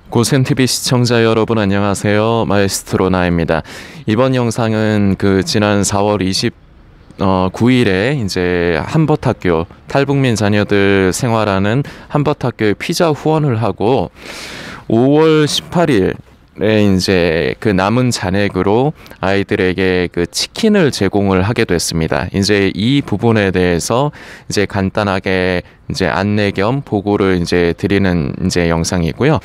고센TV 시청자 여러분 안녕하세요. 마에스트로 나입니다. 이번 영상은 지난 4월 9일에 이제 한벗학교 탈북민 자녀들 생활하는 한벗학교에 피자 후원을 하고 5월 18일 이제 남은 잔액으로 아이들에게 치킨을 제공을 하게 됐습니다. 이제 이 부분에 대해서 이제 간단하게 이제 안내 겸 보고를 이제 드리는 이제 영상이고요.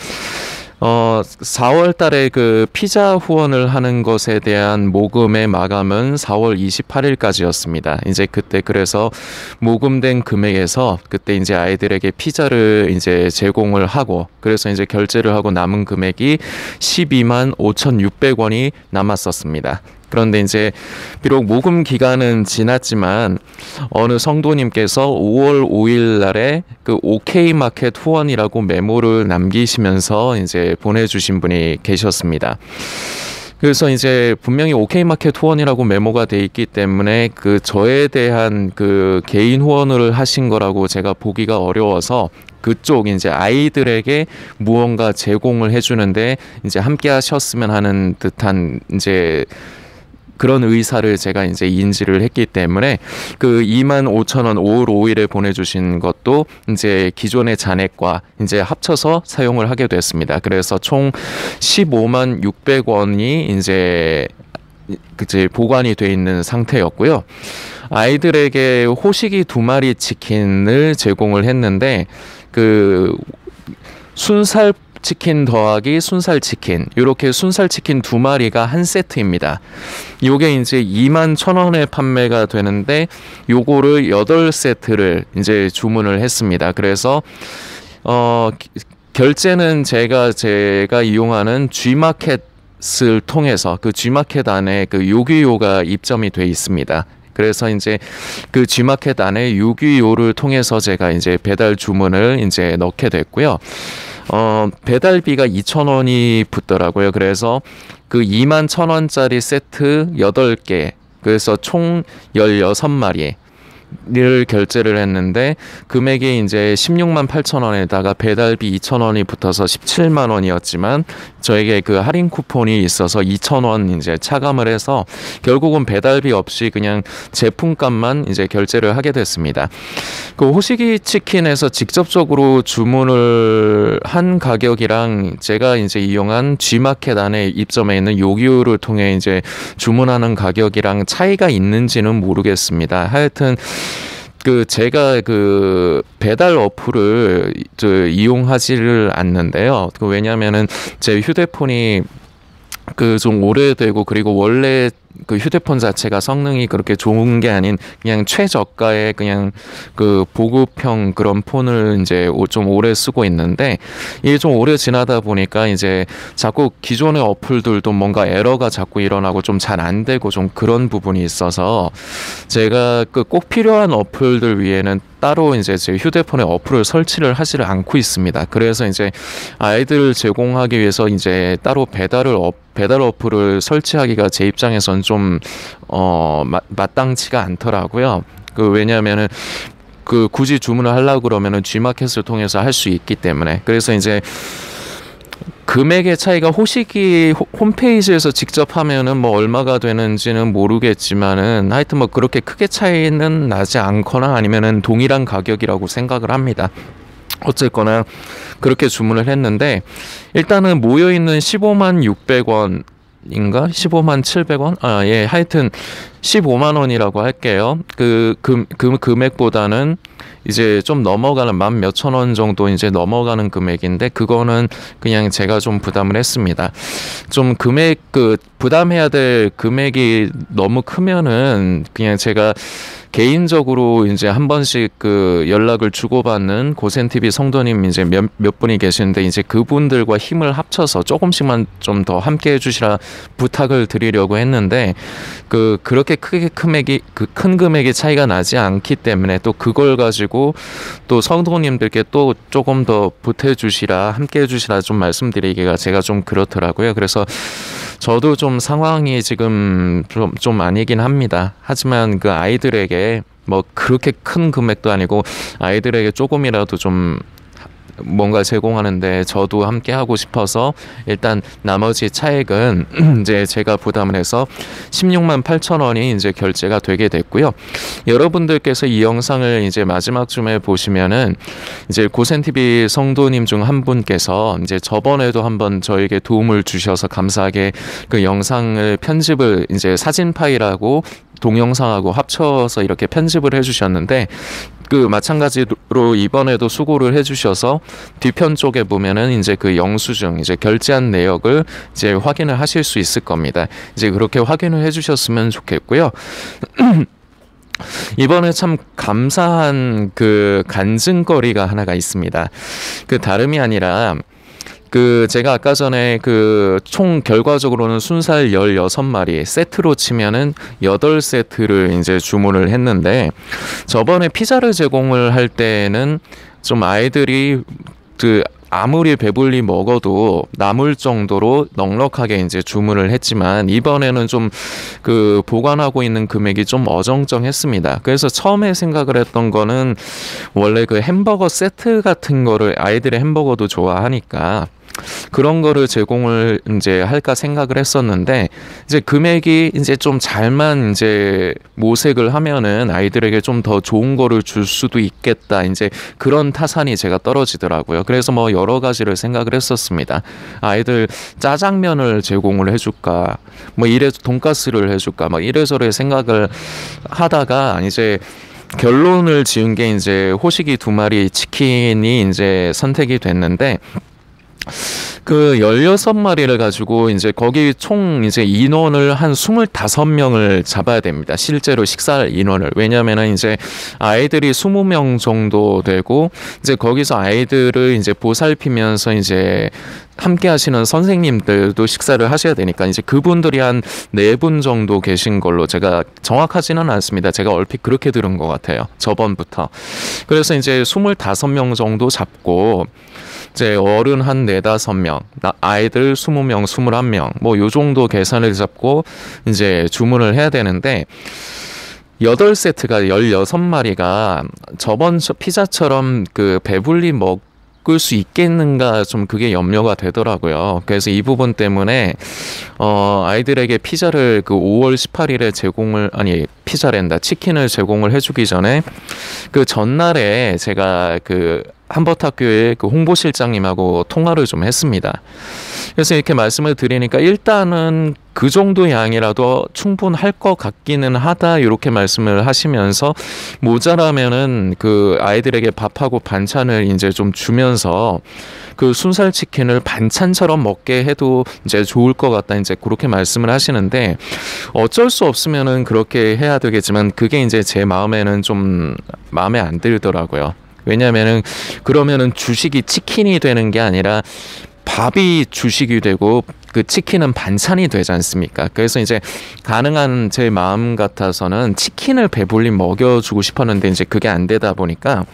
4월 달에 피자 후원을 하는 것에 대한 모금의 마감은 4월 28일까지였습니다. 이제 그때 그래서 모금된 금액에서 그때 이제 아이들에게 피자를 이제 제공을 하고 그래서 이제 결제를 하고 남은 금액이 12만 5,600원이 남았었습니다. 그런데 이제 비록 모금 기간은 지났지만 어느 성도님께서 5월 5일 날에 OK마켓 후원이라고 메모를 남기시면서 이제 보내주신 분이 계셨습니다. 그래서 이제 분명히 OK마켓 후원이라고 메모가 돼 있기 때문에 저에 대한 개인 후원을 하신 거라고 제가 보기가 어려워서 그쪽 이제 아이들에게 무언가 제공을 해주는데 이제 함께 하셨으면 하는 듯한 이제 그런 의사를 제가 이제 인지를 했기 때문에 25,000원 5월 5일에 보내주신 것도 이제 기존의 잔액과 이제 합쳐서 사용을 하게 됐습니다. 그래서 총 15만 600원이 이제 보관이 돼 있는 상태였고요. 아이들에게 호식이 2마리 치킨을 제공을 했는데 순살 치킨 더하기 순살 치킨 이렇게 순살 치킨 2마리가 한 세트입니다. 요게 이제 21,000원에 판매가 되는데 요거를 8세트를 이제 주문을 했습니다. 그래서 결제는 제가 이용하는 G마켓을 통해서 G마켓 안에 요기요가 입점이 돼 있습니다. 그래서 이제 G마켓 안에 요기요를 통해서 제가 이제 배달 주문을 이제 넣게 됐고요. 배달비가 2,000원이 붙더라고요. 그래서 21,000원짜리 세트 8개, 그래서 총 16마리. 를 결제를 했는데 금액이 이제 16만 8,000원에다가 배달비 2,000원이 붙어서 17만 원이었지만 저에게 할인 쿠폰이 있어서 2,000원 이제 차감을 해서 결국은 배달비 없이 그냥 제품값만 이제 결제를 하게 됐습니다. 호식이 치킨에서 직접적으로 주문을 한 가격이랑 제가 이제 이용한 G마켓 안에 입점해 있는 요기요를 통해 이제 주문하는 가격이랑 차이가 있는지는 모르겠습니다. 하여튼 제가 배달 어플을 이용하지를 않는데요. 왜냐면은 제 휴대폰이 좀 오래되고 그리고 원래 휴대폰 자체가 성능이 그렇게 좋은 게 아닌 그냥 최저가의 그냥 보급형 그런 폰을 이제 좀 오래 쓰고 있는데 이게 좀 오래 지나다 보니까 이제 자꾸 기존의 어플들도 뭔가 에러가 자꾸 일어나고 좀 잘 안 되고 좀 그런 부분이 있어서 제가 꼭 필요한 어플들 위에는 따로 이제 제 휴대폰에 어플을 설치를 하지를 않고 있습니다. 그래서 이제 아이들을 제공하기 위해서 이제 따로 배달 어플을 설치하기가 제 입장에선 좀 마땅치가 않더라고요. 왜냐하면은 굳이 주문을 하려고 그러면은 G마켓을 통해서 할 수 있기 때문에. 그래서 이제 금액의 차이가 호식이 홈페이지에서 직접 하면은 뭐 얼마가 되는지는 모르겠지만은 하여튼 뭐 그렇게 크게 차이는 나지 않거나 아니면은 동일한 가격이라고 생각을 합니다. 어쨌거나 그렇게 주문을 했는데 일단은 모여있는 15만 600원 인가? 15만 700원? 예, 하여튼 15만 원이라고 할게요. 금액보다는 이제 좀 넘어가는 10,000 몇천 원 정도 이제 넘어가는 금액인데 그거는 그냥 제가 좀 부담을 했습니다. 좀 부담해야 될 금액이 너무 크면은 그냥 제가 개인적으로 이제 한 번씩 연락을 주고받는 고센TV 성도님 이제 몇 분이 계시는데 이제 그분들과 힘을 합쳐서 조금씩만 좀 더 함께 해주시라 부탁을 드리려고 했는데 그렇게 큰 금액의 차이가 나지 않기 때문에 또 그걸 가지고 또 성도님들께 또 조금 더 보태주시라 함께 해주시라 좀 말씀드리기가 제가 좀 그렇더라고요. 그래서 저도 좀 상황이 지금 좀 아니긴 합니다. 하지만 아이들에게 뭐 그렇게 큰 금액도 아니고 아이들에게 조금이라도 좀 뭔가 제공하는데 저도 함께 하고 싶어서 일단 나머지 차액은 이제 제가 부담을 해서 16만 8천 원이 이제 결제가 되게 됐고요. 여러분들께서 이 영상을 이제 마지막쯤에 보시면은 이제 고센TV 성도님 중 한 분께서 이제 저번에도 한번 저에게 도움을 주셔서 감사하게 그 영상을 편집을 이제 사진 파일하고 동영상하고 합쳐서 이렇게 편집을 해주셨는데, 그 마찬가지로 이번에도 수고를 해주셔서 뒤편 쪽에 보면은 이제 그 영수증 이제 결제한 내역을 이제 확인을 하실 수 있을 겁니다. 이제 그렇게 확인을 해주셨으면 좋겠고요. 이번에 참 감사한 그 간증거리가 하나가 있습니다. 그 다름이 아니라 그 제가 아까 전에 그 총 결과적으로는 순살 16마리 세트로 치면은 8세트를 이제 주문을 했는데, 저번에 피자를 제공을 할 때는 좀 아이들이 그 아무리 배불리 먹어도 남을 정도로 넉넉하게 이제 주문을 했지만, 이번에는 좀 그 보관하고 있는 금액이 좀 어정쩡했습니다. 그래서 처음에 생각을 했던 거는 원래 그 햄버거 세트 같은 거를, 아이들의 햄버거도 좋아하니까 그런 거를 제공을 이제 할까 생각을 했었는데, 이제 금액이 이제 좀 잘만 이제 모색을 하면은 아이들에게 좀 더 좋은 거를 줄 수도 있겠다, 이제 그런 타산이 제가 떨어지더라고요. 그래서 뭐 여러 가지를 생각을 했었습니다. 아이들 짜장면을 제공을 해줄까, 뭐 이래서 돈가스를 해줄까, 막 이래저래 생각을 하다가 이제 결론을 지은 게 이제 호식이 2마리 치킨이 이제 선택이 됐는데, 그 16마리를 가지고 이제 거기 총 이제 인원을 한 25명을 잡아야 됩니다. 실제로 식사할 인원을. 왜냐면은 이제 아이들이 20명 정도 되고, 이제 거기서 아이들을 이제 보살피면서 이제 함께 하시는 선생님들도 식사를 하셔야 되니까 이제 그분들이 한 4분 정도 계신 걸로, 제가 정확하지는 않습니다. 제가 얼핏 그렇게 들은 것 같아요, 저번부터. 그래서 이제 25명 정도 잡고 이제 어른 한 4-5명, 아이들 20명, 21명, 뭐 요 정도 계산을 잡고 이제 주문을 해야 되는데, 8세트가 16마리가 저번 피자처럼 그 배불리 먹을 수 있겠는가, 좀 그게 염려가 되더라고요. 그래서 이 부분 때문에 아이들에게 피자를 그 5월 18일에 피자랜다, 치킨을 제공을 해주기 전에 그 전날에 제가 그 한버탁교회 그 홍보실장님하고 통화를 좀 했습니다. 그래서 이렇게 말씀을 드리니까 일단은 그 정도 양이라도 충분할 것 같기는 하다, 이렇게 말씀을 하시면서 모자라면은 그 아이들에게 밥하고 반찬을 이제 좀 주면서 그 순살 치킨을 반찬처럼 먹게 해도 이제 좋을 것 같다, 이제 그렇게 말씀을 하시는데, 어쩔 수 없으면은 그렇게 해야 되겠지만 그게 이제 제 마음에는 좀 마음에 안 들더라고요. 왜냐면은 그러면은 주식이 치킨이 되는 게 아니라 밥이 주식이 되고 그 치킨은 반찬이 되지 않습니까? 그래서 이제 가능한 제 마음 같아서는 치킨을 배불리 먹여주고 싶었는데 이제 그게 안 되다 보니까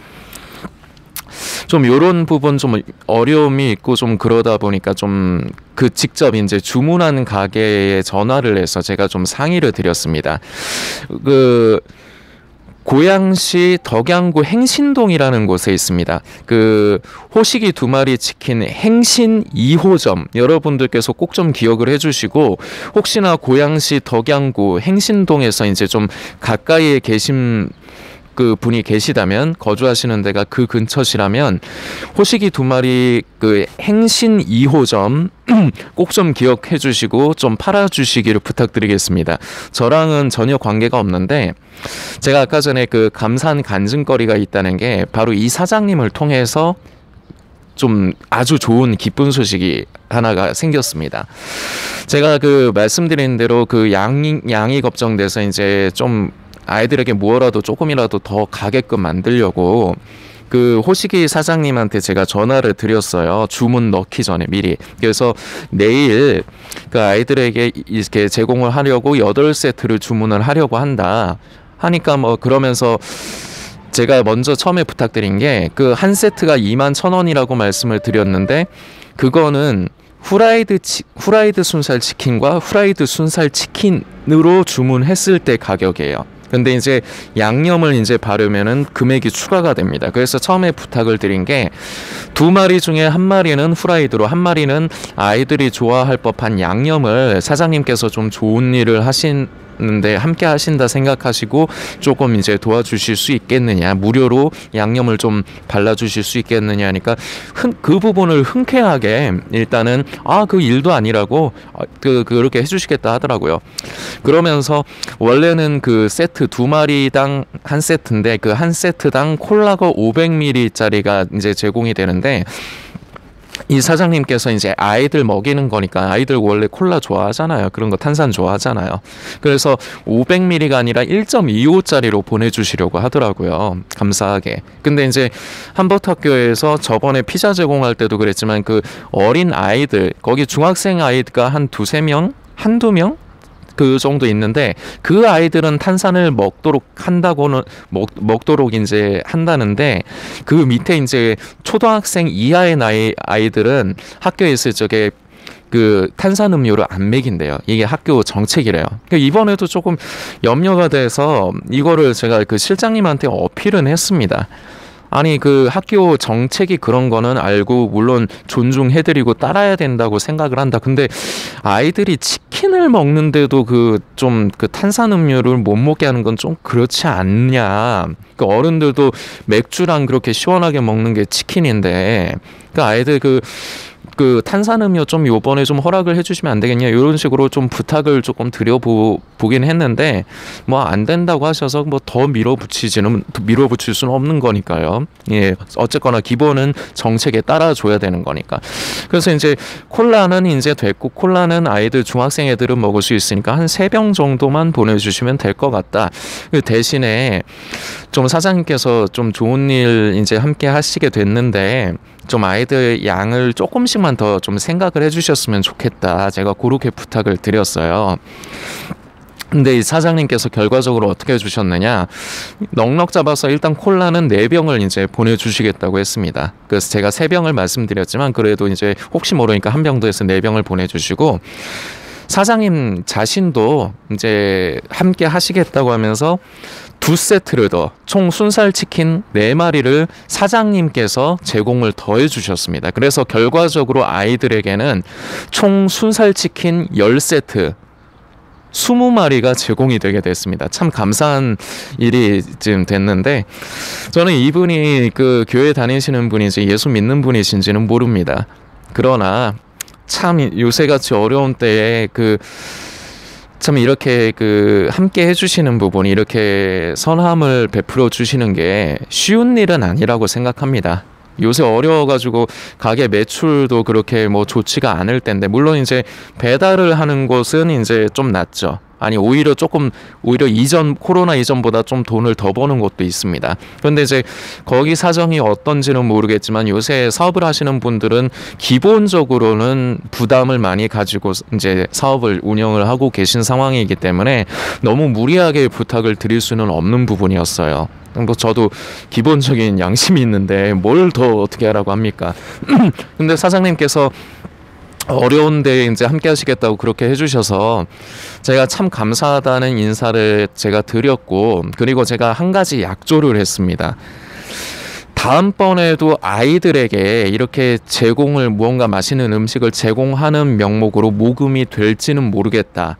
좀 요런 부분 좀 어려움이 있고, 좀 그러다 보니까 좀 그 직접 이제 주문한 가게에 전화를 해서 제가 좀 상의를 드렸습니다. 그 고양시 덕양구 행신동이라는 곳에 있습니다. 그 호식이 2마리 치킨 행신 2호점, 여러분들께서 꼭 좀 기억을 해주시고, 혹시나 고양시 덕양구 행신동에서 이제 좀 가까이에 계신 그 분이 계시다면, 거주하시는 데가 그 근처시라면 호식이 2마리 그 행신 2호점 꼭 좀 기억해 주시고 좀 팔아주시기를 부탁드리겠습니다. 저랑은 전혀 관계가 없는데, 제가 아까 전에 그 감사한 간증거리가 있다는 게 바로 이 사장님을 통해서 좀 아주 좋은 기쁜 소식이 하나가 생겼습니다. 제가 그 말씀드린 대로 그 양이 걱정돼서 이제 좀 아이들에게 뭐라도 조금이라도 더 가게끔 만들려고 그 호식이 사장님한테 제가 전화를 드렸어요. 주문 넣기 전에 미리. 그래서 내일 그 아이들에게 이렇게 제공을 하려고 8세트를 주문을 하려고 한다 하니까, 뭐 그러면서 제가 먼저 처음에 부탁드린 게 그 한 세트가 21,000원이라고 말씀을 드렸는데, 그거는 후라이드 순살 치킨과 후라이드 순살 치킨으로 주문했을 때 가격이에요. 근데 이제 양념을 이제 바르면은 금액이 추가가 됩니다. 그래서 처음에 부탁을 드린 게 2마리 중에 1마리는 후라이드로, 1마리는 아이들이 좋아할 법한 양념을 사장님께서 좀 좋은 일을 하시는데 함께 하신다 생각하시고 조금 이제 도와주실 수 있겠느냐, 무료로 양념을 좀 발라주실 수 있겠느냐 하니까 그 부분을 흔쾌하게 일단은 그 일도 아니라고 그렇게 해주시겠다 하더라고요. 그러면서 원래는 그 세트 2마리당 한 세트인데 그 한 세트당 콜라가 500ml짜리가 이제 제공이 되는데, 이 사장님께서 이제 아이들 먹이는 거니까, 아이들 원래 콜라 좋아하잖아요. 그런 거 탄산 좋아하잖아요. 그래서 500ml가 아니라 1.25짜리로 보내주시려고 하더라고요. 감사하게. 근데 이제 한버터학교에서 저번에 피자 제공할 때도 그랬지만 그 어린 아이들, 거기 중학생 아이가 한 2-3명? 한두 명? 그 정도 있는데 그 아이들은 탄산을 먹도록 한다고는 먹도록 이제 한다는데, 그 밑에 이제 초등학생 이하의 나이 아이들은 학교에 있을 적에 그 탄산음료를 안 먹인대요. 이게 학교 정책이래요. 이번에도 조금 염려가 돼서 이거를 제가 그 실장님한테 어필은 했습니다. 아니 그 학교 정책이 그런 거는 알고 물론 존중해드리고 따라야 된다고 생각을 한다. 근데 아이들이 치킨을 먹는데도 그 탄산음료를 못 먹게 하는 건 좀 그렇지 않냐. 그 어른들도 맥주랑 그렇게 시원하게 먹는 게 치킨인데 그 아이들 그 탄산음료 좀 요번에 좀 허락을 해주시면 안 되겠냐, 이런 식으로 좀 부탁을 조금 드려보긴 했는데 뭐 안 된다고 하셔서 뭐 더 밀어붙일 수는 없는 거니까요. 예, 어쨌거나 기본은 정책에 따라줘야 되는 거니까. 그래서 이제 콜라는 이제 됐고, 콜라는 아이들 중학생 애들은 먹을 수 있으니까 한 3병 정도만 보내주시면 될 것 같다. 그 대신에 좀 사장님께서 좀 좋은 일 이제 함께 하시게 됐는데 좀 아이들 양을 조금씩만 더 좀 생각을 해주셨으면 좋겠다. 제가 그렇게 부탁을 드렸어요. 근데 이 사장님께서 결과적으로 어떻게 해주셨느냐, 넉넉 잡아서 일단 콜라는 4병을 이제 보내주시겠다고 했습니다. 그래서 제가 3병을 말씀드렸지만 그래도 이제 혹시 모르니까 1병 더 해서 4병을 보내주시고, 사장님 자신도 이제 함께 하시겠다고 하면서 2세트를 더, 총 순살치킨 4마리를 사장님께서 제공을 더 해주셨습니다. 그래서 결과적으로 아이들에게는 총 순살치킨 10세트 20마리가 제공이 되게 됐습니다. 참 감사한 일이 지금 됐는데, 저는 이분이 그 교회 다니시는 분인지 예수 믿는 분이신지는 모릅니다. 그러나 참 요새같이 어려운 때에 참 이렇게 함께 해주시는 부분이, 이렇게 선함을 베풀어 주시는 게 쉬운 일은 아니라고 생각합니다. 요새 어려워가지고 가게 매출도 그렇게 뭐 좋지가 않을 텐데, 물론 이제 배달을 하는 곳은 이제 좀 낫죠. 아니 오히려 코로나 이전보다 좀 돈을 더 버는 곳도 있습니다. 그런데 이제 거기 사정이 어떤지는 모르겠지만 요새 사업을 하시는 분들은 기본적으로는 부담을 많이 가지고 이제 사업을 운영을 하고 계신 상황이기 때문에 너무 무리하게 부탁을 드릴 수는 없는 부분이었어요. 뭐 저도 기본적인 양심이 있는데 뭘 더 어떻게 하라고 합니까? 근데 사장님께서 어려운데 이제 함께 하시겠다고 그렇게 해주셔서 제가 참 감사하다는 인사를 제가 드렸고, 그리고 제가 한 가지 약조를 했습니다. 다음번에도 아이들에게 이렇게 무언가 맛있는 음식을 제공하는 명목으로 모금이 될지는 모르겠다.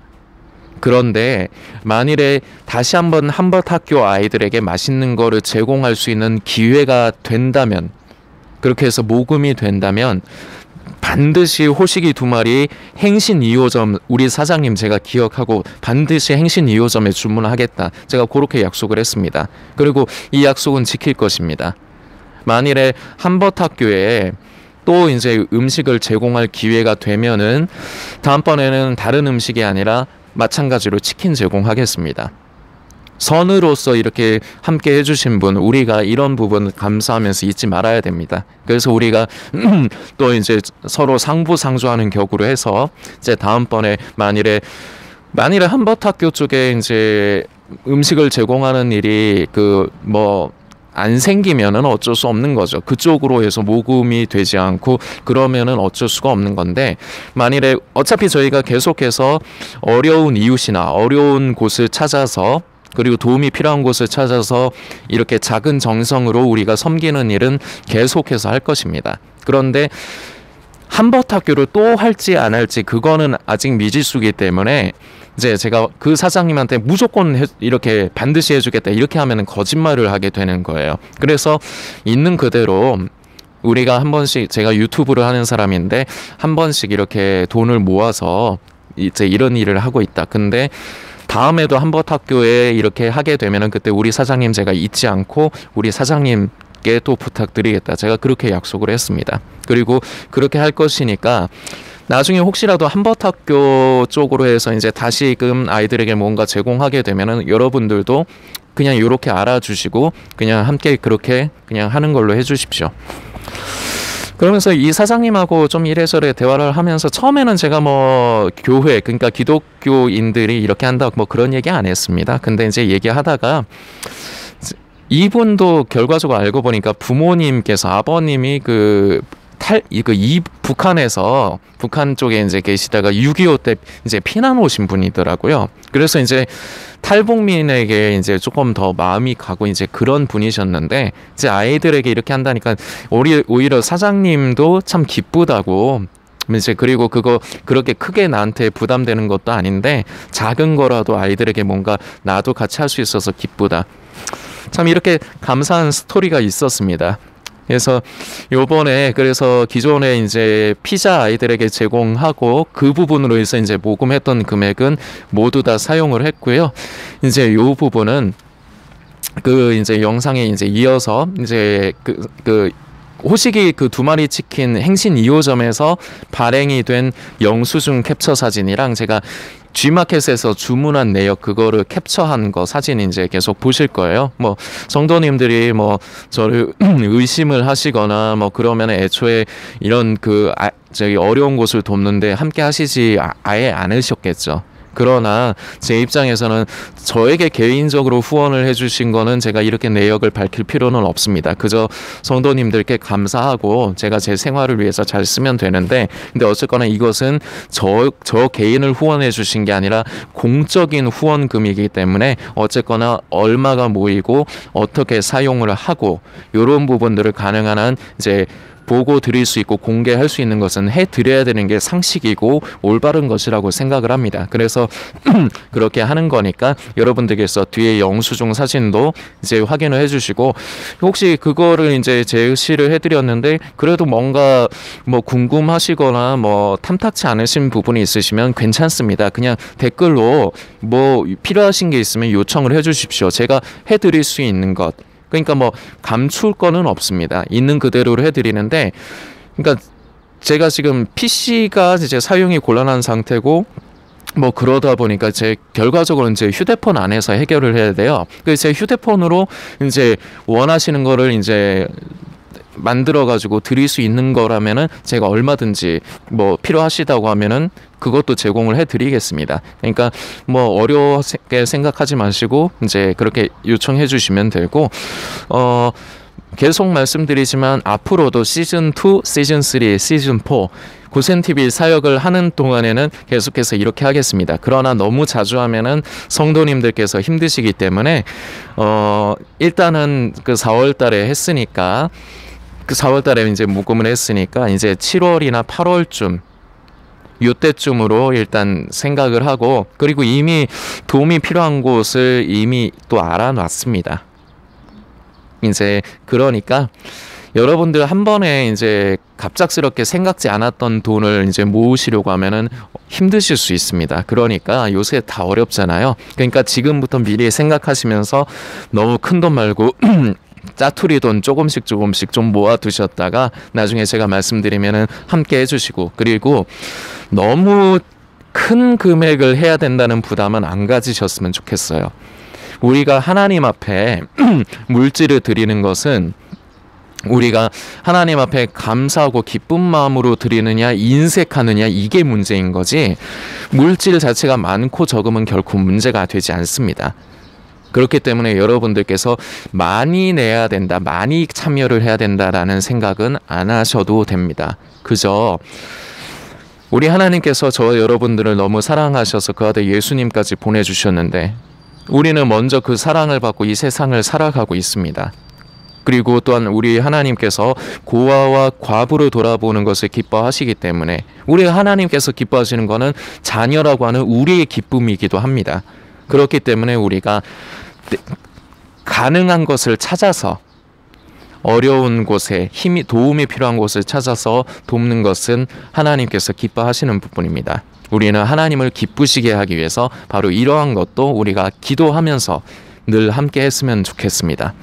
그런데 만일에 다시 한번 한버터학교 아이들에게 맛있는 거를 제공할 수 있는 기회가 된다면, 그렇게 해서 모금이 된다면 반드시 호식이 2마리 행신 2호점, 우리 사장님 제가 기억하고 반드시 행신 2호점에 주문하겠다. 제가 그렇게 약속을 했습니다. 그리고 이 약속은 지킬 것입니다. 만일에 한버터학교에 또 이제 음식을 제공할 기회가 되면은 다음번에는 다른 음식이 아니라 마찬가지로 치킨 제공하겠습니다. 선으로서 이렇게 함께 해주신 분, 우리가 이런 부분 감사하면서 잊지 말아야 됩니다. 그래서 우리가 또 이제 서로 상부상조하는 격으로 해서 이제 다음번에 만일에 한버터학교 쪽에 이제 음식을 제공하는 일이 안 생기면은 어쩔 수 없는 거죠. 그쪽으로 해서 모금이 되지 않고 그러면은 어쩔 수가 없는 건데, 만일에 어차피 저희가 계속해서 어려운 이웃이나 어려운 곳을 찾아서 그리고 도움이 필요한 곳을 찾아서 이렇게 작은 정성으로 우리가 섬기는 일은 계속해서 할 것입니다. 그런데 한벗학교를 또 할지 안 할지 그거는 아직 미지수이기 때문에 이제 제가 그 사장님한테 무조건 이렇게 반드시 해주겠다 이렇게 하면은 거짓말을 하게 되는 거예요. 그래서 있는 그대로 우리가 한 번씩, 제가 유튜브를 하는 사람인데 한 번씩 이렇게 돈을 모아서 이제 이런 일을 하고 있다. 근데 다음에도 한벗학교에 이렇게 하게 되면은 그때 우리 사장님 제가 잊지 않고 우리 사장님께 또 부탁드리겠다. 제가 그렇게 약속을 했습니다. 그리고 그렇게 할 것이니까 나중에 혹시라도 한벗학교 쪽으로 해서 이제 다시금 아이들에게 뭔가 제공하게 되면은 여러분들도 그냥 이렇게 알아주시고 그냥 함께 그렇게 그냥 하는 걸로 해주십시오. 그러면서 이 사장님하고 좀 이래저래 대화를 하면서 처음에는 제가 뭐 교회, 그러니까 기독교인들이 이렇게 한다 뭐 그런 얘기 안 했습니다. 근데 이제 얘기하다가 이분도 결과적으로 알고 보니까 부모님께서, 아버님이 북한에서, 북한 쪽에 이제 계시다가 6.25 때 이제 피난 오신 분이더라고요. 그래서 이제 탈북민에게 이제 조금 더 마음이 가고 이제 그런 분이셨는데, 이제 아이들에게 이렇게 한다니까 오히려 사장님도 참 기쁘다고. 이제 그리고 그거 그렇게 크게 나한테 부담되는 것도 아닌데 작은 거라도 아이들에게 뭔가 나도 같이 할 수 있어서 기쁘다. 참 이렇게 감사한 스토리가 있었습니다. 그래서 요번에 그래서 기존에 이제 피자 아이들에게 제공하고 그 부분으로 해서 이제 모금했던 금액은 모두 다 사용을 했고요. 이제 요 부분은 그 이제 영상에 이제 이어서 이제 호식이 그 2마리 치킨 행신 2호점에서 발행이 된 영수증 캡처 사진이랑 제가 G마켓에서 주문한 내역 그거를 캡처한 거 사진 이제 계속 보실 거예요. 뭐 성도님들이 뭐 저를 의심을 하시거나 뭐 그러면 애초에 이런 저기 어려운 곳을 돕는데 함께 하시지 아예 않으셨겠죠. 그러나 제 입장에서는 저에게 개인적으로 후원을 해주신 거는 제가 이렇게 내역을 밝힐 필요는 없습니다. 그저 성도님들께 감사하고 제가 제 생활을 위해서 잘 쓰면 되는데, 근데 어쨌거나 이것은 저 개인을 후원해 주신 게 아니라 공적인 후원금이기 때문에 어쨌거나 얼마가 모이고 어떻게 사용을 하고 이런 부분들을 가능한 한 이제 보고 드릴 수 있고 공개할 수 있는 것은 해드려야 되는 게 상식이고 올바른 것이라고 생각을 합니다. 그래서 그렇게 하는 거니까 여러분들께서 뒤에 영수증 사진도 이제 확인을 해주시고, 혹시 그거를 이제 제시를 해드렸는데 그래도 뭔가 뭐 궁금하시거나 뭐 탐탁치 않으신 부분이 있으시면 괜찮습니다. 그냥 댓글로 뭐 필요하신 게 있으면 요청을 해주십시오. 제가 해드릴 수 있는 것, 그러니까 뭐 감출 거는 없습니다. 있는 그대로를 해드리는데, 그러니까 제가 지금 PC가 이제 사용이 곤란한 상태고 뭐 그러다 보니까 제 결과적으로 이제 휴대폰 안에서 해결을 해야 돼요. 그래서 제 휴대폰으로 이제 원하시는 거를 이제 만들어 가지고 드릴 수 있는 거라면은 제가 얼마든지 뭐 필요하시다고 하면은 그것도 제공을 해 드리겠습니다. 그러니까 뭐 어렵게 생각하지 마시고 이제 그렇게 요청해 주시면 되고, 계속 말씀드리지만 앞으로도 시즌2, 시즌3, 시즌4 고센TV 사역을 하는 동안에는 계속해서 이렇게 하겠습니다. 그러나 너무 자주 하면은 성도님들께서 힘드시기 때문에 일단은 그 4월 달에 했으니까, 그 4월 달에 이제 모금을 했으니까 이제 7월이나 8월쯤 요때쯤으로 일단 생각을 하고, 그리고 이미 도움이 필요한 곳을 이미 또 알아놨습니다. 이제 그러니까 여러분들 한 번에 이제 갑작스럽게 생각지 않았던 돈을 이제 모으시려고 하면은 힘드실 수 있습니다. 그러니까 요새 다 어렵잖아요. 그러니까 지금부터 미리 생각하시면서 너무 큰 돈 말고 짜투리 돈 조금씩 좀 모아두셨다가 나중에 제가 말씀드리면은 함께 해주시고, 그리고 너무 큰 금액을 해야 된다는 부담은 안 가지셨으면 좋겠어요. 우리가 하나님 앞에 물질을 드리는 것은 우리가 하나님 앞에 감사하고 기쁜 마음으로 드리느냐 인색하느냐 이게 문제인 거지, 물질 자체가 많고 적으면 결코 문제가 되지 않습니다. 그렇기 때문에 여러분들께서 많이 내야 된다, 많이 참여를 해야 된다라는 생각은 안 하셔도 됩니다. 그저 우리 하나님께서 저 여러분들을 너무 사랑하셔서 그 아들 예수님까지 보내주셨는데, 우리는 먼저 그 사랑을 받고 이 세상을 살아가고 있습니다. 그리고 또한 우리 하나님께서 고아와 과부를 돌아보는 것을 기뻐하시기 때문에 우리 하나님께서 기뻐하시는 것은 자녀라고 하는 우리의 기쁨이기도 합니다. 그렇기 때문에 우리가 가능한 것을 찾아서 어려운 곳에 도움이 필요한 곳을 찾아서 돕는 것은 하나님께서 기뻐하시는 부분입니다. 우리는 하나님을 기쁘시게 하기 위해서 바로 이러한 것도 우리가 기도하면서 늘 함께 했으면 좋겠습니다.